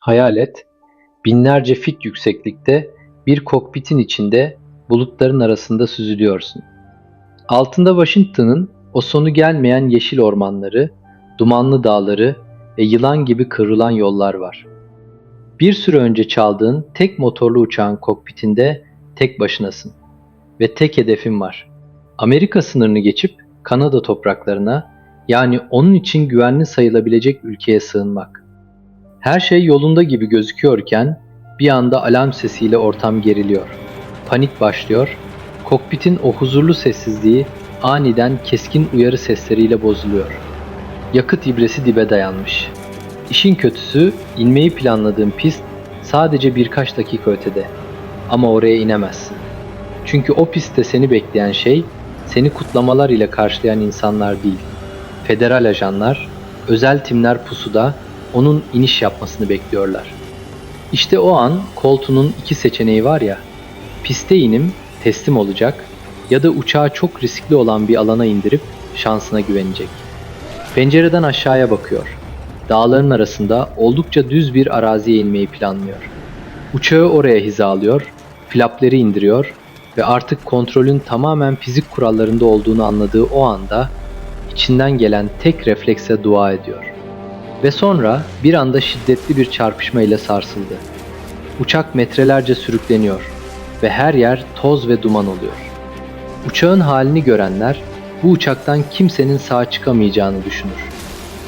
Hayal et, binlerce fit yükseklikte bir kokpitin içinde bulutların arasında süzülüyorsun. Altında Washington'ın o sonu gelmeyen yeşil ormanları, dumanlı dağları ve yılan gibi kıvrılan yollar var. Bir süre önce çaldığın tek motorlu uçağın kokpitinde tek başınasın ve tek hedefin var. Amerika sınırını geçip Kanada topraklarına, yani onun için güvenli sayılabilecek ülkeye sığınmak. Her şey yolunda gibi gözüküyorken bir anda alarm sesiyle ortam geriliyor. Panik başlıyor. Kokpitin o huzurlu sessizliği aniden keskin uyarı sesleriyle bozuluyor. Yakıt ibresi dibe dayanmış. İşin kötüsü, inmeyi planladığın pist sadece birkaç dakika ötede. Ama oraya inemezsin. Çünkü o pistte seni bekleyen şey, seni kutlamalar ile karşılayan insanlar değil. Federal ajanlar, özel timler pusuda onun iniş yapmasını bekliyorlar. İşte o an Colton'un iki seçeneği var ya, piste inim, teslim olacak ya da uçağı çok riskli olan bir alana indirip şansına güvenecek. Pencereden aşağıya bakıyor. Dağların arasında oldukça düz bir araziye inmeyi planlıyor. Uçağı oraya hizalıyor, flapleri indiriyor ve artık kontrolün tamamen fizik kurallarında olduğunu anladığı o anda içinden gelen tek reflekse dua ediyor. Ve sonra bir anda şiddetli bir çarpışma ile sarsıldı. Uçak metrelerce sürükleniyor ve her yer toz ve duman oluyor. Uçağın halini görenler bu uçaktan kimsenin sağ çıkamayacağını düşünür.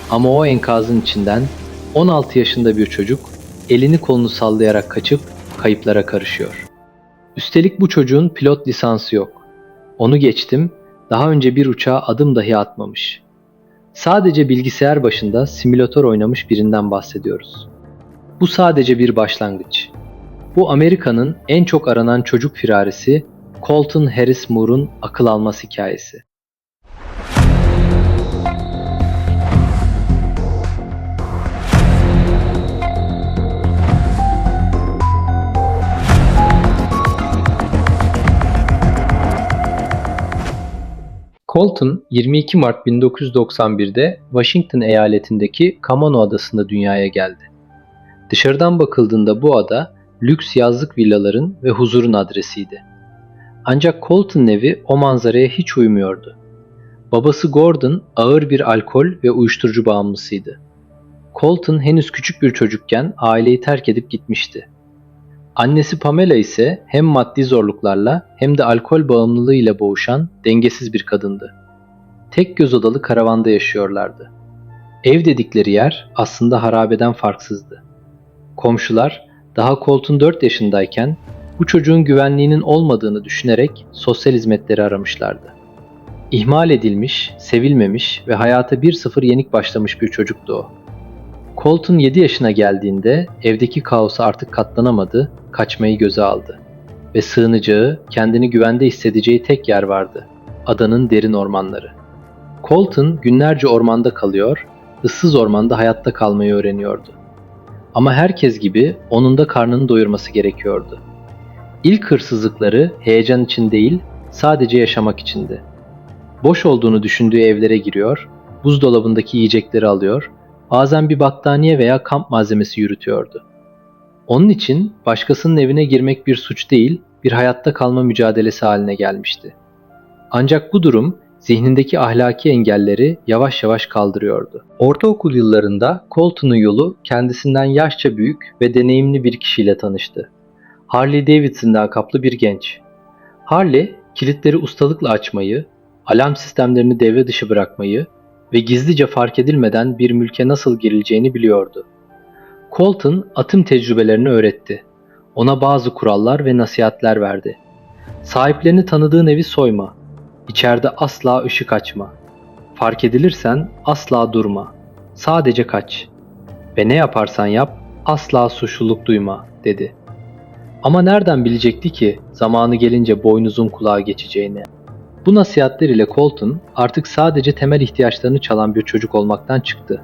Ama o enkazın içinden 16 yaşında bir çocuk elini kolunu sallayarak kaçıp kayıplara karışıyor. Üstelik bu çocuğun pilot lisansı yok. Onu geçtim, daha önce bir uçağa adım dahi atmamış. Sadece bilgisayar başında simülatör oynamış birinden bahsediyoruz. Bu sadece bir başlangıç. Bu Amerika'nın en çok aranan çocuk firarisi Colton Harris Moore'un akıl almaz hikayesi. Colton 22 Mart 1991'de Washington eyaletindeki Camano adasında dünyaya geldi. Dışarıdan bakıldığında bu ada lüks yazlık villaların ve huzurun adresiydi. Ancak Colton'un evi o manzaraya hiç uymuyordu. Babası Gordon ağır bir alkol ve uyuşturucu bağımlısıydı. Colton henüz küçük bir çocukken aileyi terk edip gitmişti. Annesi Pamela ise hem maddi zorluklarla hem de alkol bağımlılığıyla boğuşan dengesiz bir kadındı. Tek göz odalı karavanda yaşıyorlardı. Ev dedikleri yer aslında harabeden farksızdı. Komşular daha Colton 4 yaşındayken bu çocuğun güvenliğinin olmadığını düşünerek sosyal hizmetleri aramışlardı. İhmal edilmiş, sevilmemiş ve hayata 1-0 yenik başlamış bir çocuktu o. Colton 7 yaşına geldiğinde evdeki kaosa artık katlanamadı, kaçmayı göze aldı. Ve sığınacağı, kendini güvende hissedeceği tek yer vardı. Adanın derin ormanları. Colton günlerce ormanda kalıyor, ıssız ormanda hayatta kalmayı öğreniyordu. Ama herkes gibi onun da karnını doyurması gerekiyordu. İlk hırsızlıkları heyecan için değil, sadece yaşamak içindi. Boş olduğunu düşündüğü evlere giriyor, buzdolabındaki yiyecekleri alıyor, bazen bir battaniye veya kamp malzemesi yürütüyordu. Onun için başkasının evine girmek bir suç değil, bir hayatta kalma mücadelesi haline gelmişti. Ancak bu durum zihnindeki ahlaki engelleri yavaş yavaş kaldırıyordu. Ortaokul yıllarında Colton'un yolu kendisinden yaşça büyük ve deneyimli bir kişiyle tanıştı. Harley Davidson lakaplı bir genç. Harley, kilitleri ustalıkla açmayı, alarm sistemlerini devre dışı bırakmayı ve gizlice fark edilmeden bir mülke nasıl girileceğini biliyordu. Colton atım tecrübelerini öğretti. Ona bazı kurallar ve nasihatler verdi. Sahiplerini tanıdığın evi soyma. İçeride asla ışık açma. Fark edilirsen asla durma. Sadece kaç. Ve ne yaparsan yap asla suçluluk duyma, dedi. Ama nereden bilecekti ki zamanı gelince boynuzun kulağa geçeceğini? Bu nasihatler ile Colton artık sadece temel ihtiyaçlarını çalan bir çocuk olmaktan çıktı.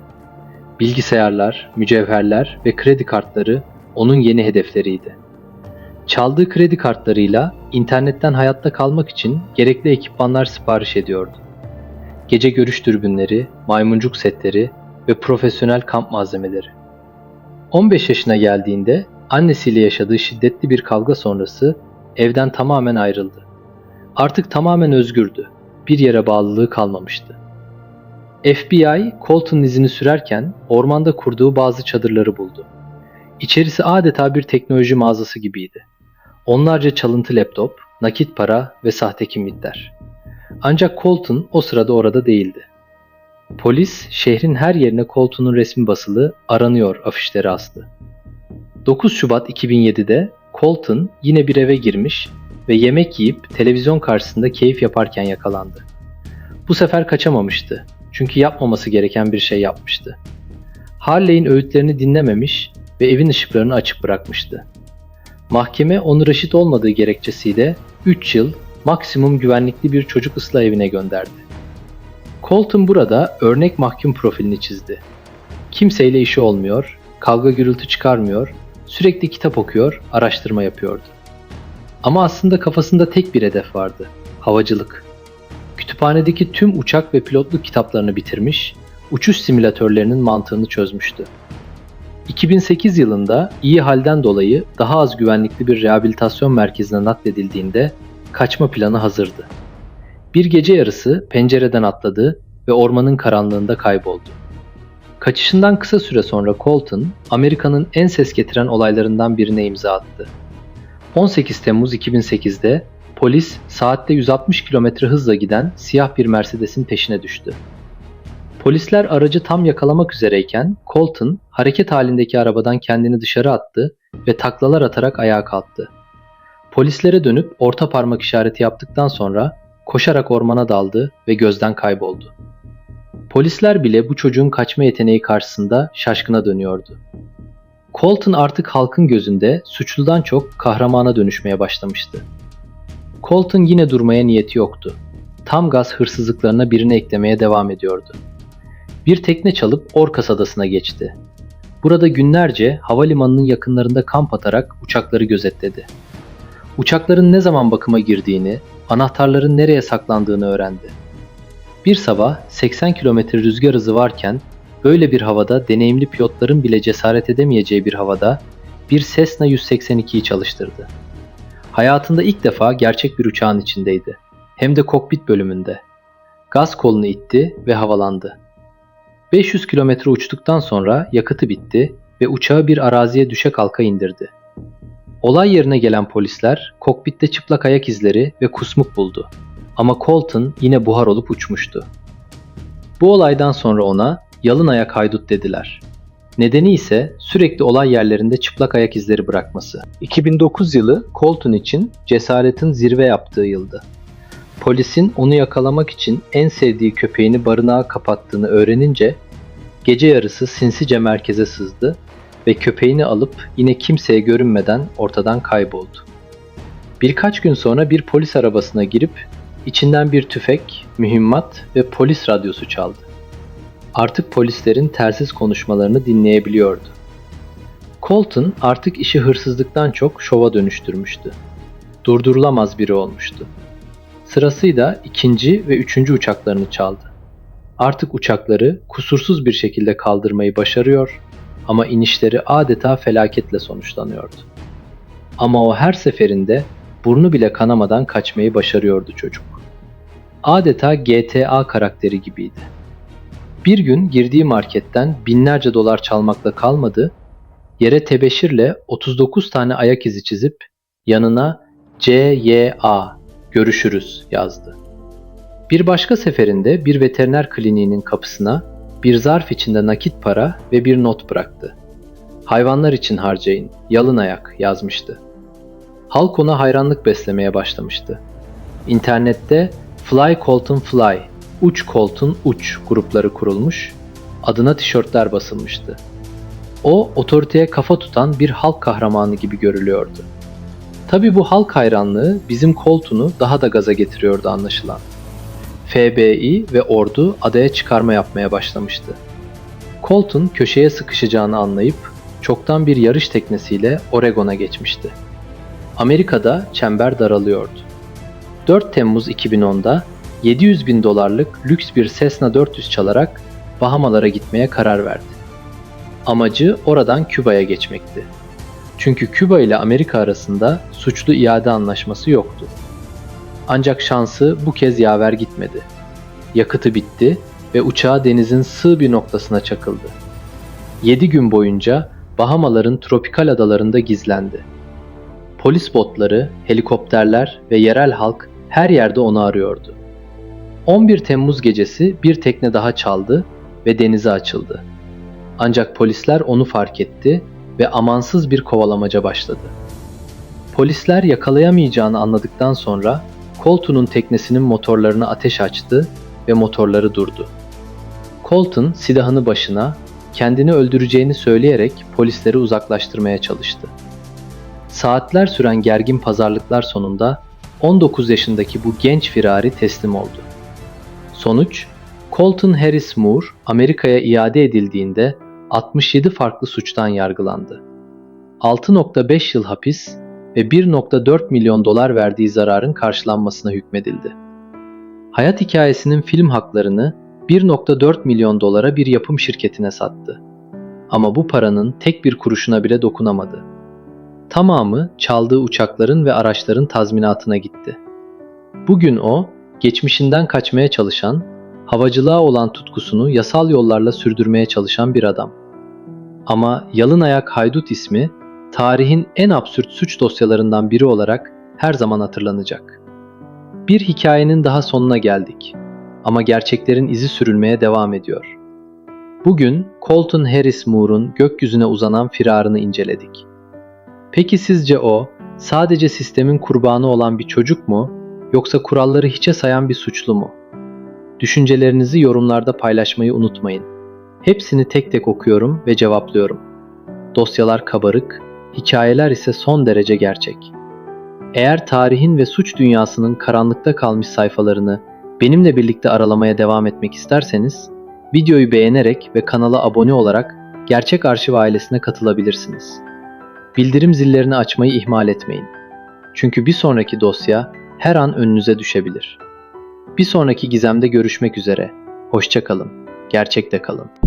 Bilgisayarlar, mücevherler ve kredi kartları onun yeni hedefleriydi. Çaldığı kredi kartlarıyla internetten hayatta kalmak için gerekli ekipmanlar sipariş ediyordu. Gece görüş dürbünleri, maymuncuk setleri ve profesyonel kamp malzemeleri. 15 yaşına geldiğinde annesiyle yaşadığı şiddetli bir kavga sonrası evden tamamen ayrıldı. Artık tamamen özgürdü. Bir yere bağlılığı kalmamıştı. FBI, Colton'un izini sürerken ormanda kurduğu bazı çadırları buldu. İçerisi adeta bir teknoloji mağazası gibiydi. Onlarca çalıntı laptop, nakit para ve sahte kimlikler. Ancak Colton o sırada orada değildi. Polis şehrin her yerine Colton'un resmi basılı "Aranıyor" afişleri astı. 9 Şubat 2007'de Colton yine bir eve girmiş ve yemek yiyip televizyon karşısında keyif yaparken yakalandı. Bu sefer kaçamamıştı çünkü yapmaması gereken bir şey yapmıştı. Harley'in öğütlerini dinlememiş ve evin ışıklarını açık bırakmıştı. Mahkeme onu reşit olmadığı gerekçesiyle 3 yıl maksimum güvenlikli bir çocuk ıslah evine gönderdi. Colton burada örnek mahkum profilini çizdi. Kimseyle işi olmuyor, kavga gürültü çıkarmıyor, sürekli kitap okuyor, araştırma yapıyordu. Ama aslında kafasında tek bir hedef vardı: havacılık. Kütüphanedeki tüm uçak ve pilotluk kitaplarını bitirmiş, uçuş simülatörlerinin mantığını çözmüştü. 2008 yılında iyi halden dolayı daha az güvenlikli bir rehabilitasyon merkezine nakledildiğinde kaçma planı hazırdı. Bir gece yarısı pencereden atladı ve ormanın karanlığında kayboldu. Kaçışından kısa süre sonra Colton, Amerika'nın en ses getiren olaylarından birine imza attı. 18 Temmuz 2008'de polis saatte 160 km hızla giden siyah bir Mercedes'in peşine düştü. Polisler aracı tam yakalamak üzereyken Colton hareket halindeki arabadan kendini dışarı attı ve taklalar atarak ayağa kalktı. Polislere dönüp orta parmak işareti yaptıktan sonra koşarak ormana daldı ve gözden kayboldu. Polisler bile bu çocuğun kaçma yeteneği karşısında şaşkına dönüyordu. Colton artık halkın gözünde suçludan çok kahramana dönüşmeye başlamıştı. Colton yine durmaya niyeti yoktu. Tam gaz hırsızlıklarına birini eklemeye devam ediyordu. Bir tekne çalıp Orcas adasına geçti. Burada günlerce havalimanının yakınlarında kamp atarak uçakları gözetledi. Uçakların ne zaman bakıma girdiğini, anahtarların nereye saklandığını öğrendi. Bir sabah 80 km rüzgar hızı varken böyle bir havada deneyimli pilotların bile cesaret edemeyeceği bir havada bir Cessna 182'yi çalıştırdı. Hayatında ilk defa gerçek bir uçağın içindeydi. Hem de kokpit bölümünde. Gaz kolunu itti ve havalandı. 500 kilometre uçtuktan sonra yakıtı bitti ve uçağı bir araziye düşe kalka indirdi. Olay yerine gelen polisler kokpitte çıplak ayak izleri ve kusmuk buldu. Ama Colton yine buhar olup uçmuştu. Bu olaydan sonra ona "yalın ayak haydut" dediler. Nedeni ise sürekli olay yerlerinde çıplak ayak izleri bırakması. 2009 yılı Colton için cesaretin zirve yaptığı yıldı. Polisin onu yakalamak için en sevdiği köpeğini barınağa kapattığını öğrenince gece yarısı sinsice merkeze sızdı ve köpeğini alıp yine kimseye görünmeden ortadan kayboldu. Birkaç gün sonra bir polis arabasına girip içinden bir tüfek, mühimmat ve polis radyosu çaldı. Artık polislerin telsiz konuşmalarını dinleyebiliyordu. Colton artık işi hırsızlıktan çok şova dönüştürmüştü. Durdurulamaz biri olmuştu. Sırasıyla ikinci ve üçüncü uçaklarını çaldı. Artık uçakları kusursuz bir şekilde kaldırmayı başarıyor ama inişleri adeta felaketle sonuçlanıyordu. Ama o her seferinde burnu bile kanamadan kaçmayı başarıyordu çocuk. Adeta GTA karakteri gibiydi. Bir gün girdiği marketten binlerce dolar çalmakla kalmadı, yere tebeşirle 39 tane ayak izi çizip yanına CYA görüşürüz yazdı. Bir başka seferinde bir veteriner kliniğinin kapısına bir zarf içinde nakit para ve bir not bıraktı. "Hayvanlar için harcayın, yalın ayak" yazmıştı. Halk ona hayranlık beslemeye başlamıştı. İnternette "Fly Colton Fly", "Uç Colton Uç" grupları kurulmuş, adına tişörtler basılmıştı. O, otoriteye kafa tutan bir halk kahramanı gibi görülüyordu. Tabii bu halk hayranlığı bizim Colton'u daha da gaza getiriyordu anlaşılan. FBI ve ordu adaya çıkarma yapmaya başlamıştı. Colton köşeye sıkışacağını anlayıp çoktan bir yarış teknesiyle Oregon'a geçmişti. Amerika'da çember daralıyordu. 4 Temmuz 2010'da 700 bin dolarlık lüks bir Cessna 400 çalarak Bahamalara gitmeye karar verdi. Amacı oradan Küba'ya geçmekti. Çünkü Küba ile Amerika arasında suçlu iade anlaşması yoktu. Ancak şansı bu kez yaver gitmedi. Yakıtı bitti ve uçağı denizin sığ bir noktasına çakıldı. 7 gün boyunca Bahamaların tropikal adalarında gizlendi. Polis botları, helikopterler ve yerel halk her yerde onu arıyordu. 11 Temmuz gecesi bir tekne daha çaldı ve denize açıldı. Ancak polisler onu fark etti ve amansız bir kovalamaca başladı. Polisler yakalayamayacağını anladıktan sonra Colton'un teknesinin motorlarına ateş açtı ve motorları durdu. Colton silahını başına, kendini öldüreceğini söyleyerek polisleri uzaklaştırmaya çalıştı. Saatler süren gergin pazarlıklar sonunda 19 yaşındaki bu genç firari teslim oldu. Sonuç, Colton Harris Moore Amerika'ya iade edildiğinde 67 farklı suçtan yargılandı. 6,5 yıl hapis ve 1,4 milyon dolar verdiği zararın karşılanmasına hükmedildi. Hayat hikayesinin film haklarını 1,4 milyon dolara bir yapım şirketine sattı. Ama bu paranın tek bir kuruşuna bile dokunamadı. Tamamı çaldığı uçakların ve araçların tazminatına gitti. Bugün o, geçmişinden kaçmaya çalışan, havacılığa olan tutkusunu yasal yollarla sürdürmeye çalışan bir adam. Ama Yalın Ayak Haydut ismi, tarihin en absürt suç dosyalarından biri olarak her zaman hatırlanacak. Bir hikayenin daha sonuna geldik. Ama gerçeklerin izi sürülmeye devam ediyor. Bugün Colton Harris Moore'un gökyüzüne uzanan firarını inceledik. Peki sizce o, sadece sistemin kurbanı olan bir çocuk mu, yoksa kuralları hiçe sayan bir suçlu mu? Düşüncelerinizi yorumlarda paylaşmayı unutmayın. Hepsini tek tek okuyorum ve cevaplıyorum. Dosyalar kabarık, hikayeler ise son derece gerçek. Eğer tarihin ve suç dünyasının karanlıkta kalmış sayfalarını benimle birlikte aralamaya devam etmek isterseniz, videoyu beğenerek ve kanala abone olarak Gerçek Arşiv ailesine katılabilirsiniz. Bildirim zillerini açmayı ihmal etmeyin. Çünkü bir sonraki dosya her an önünüze düşebilir. Bir sonraki gizemde görüşmek üzere. Hoşça kalın, gerçekte kalın.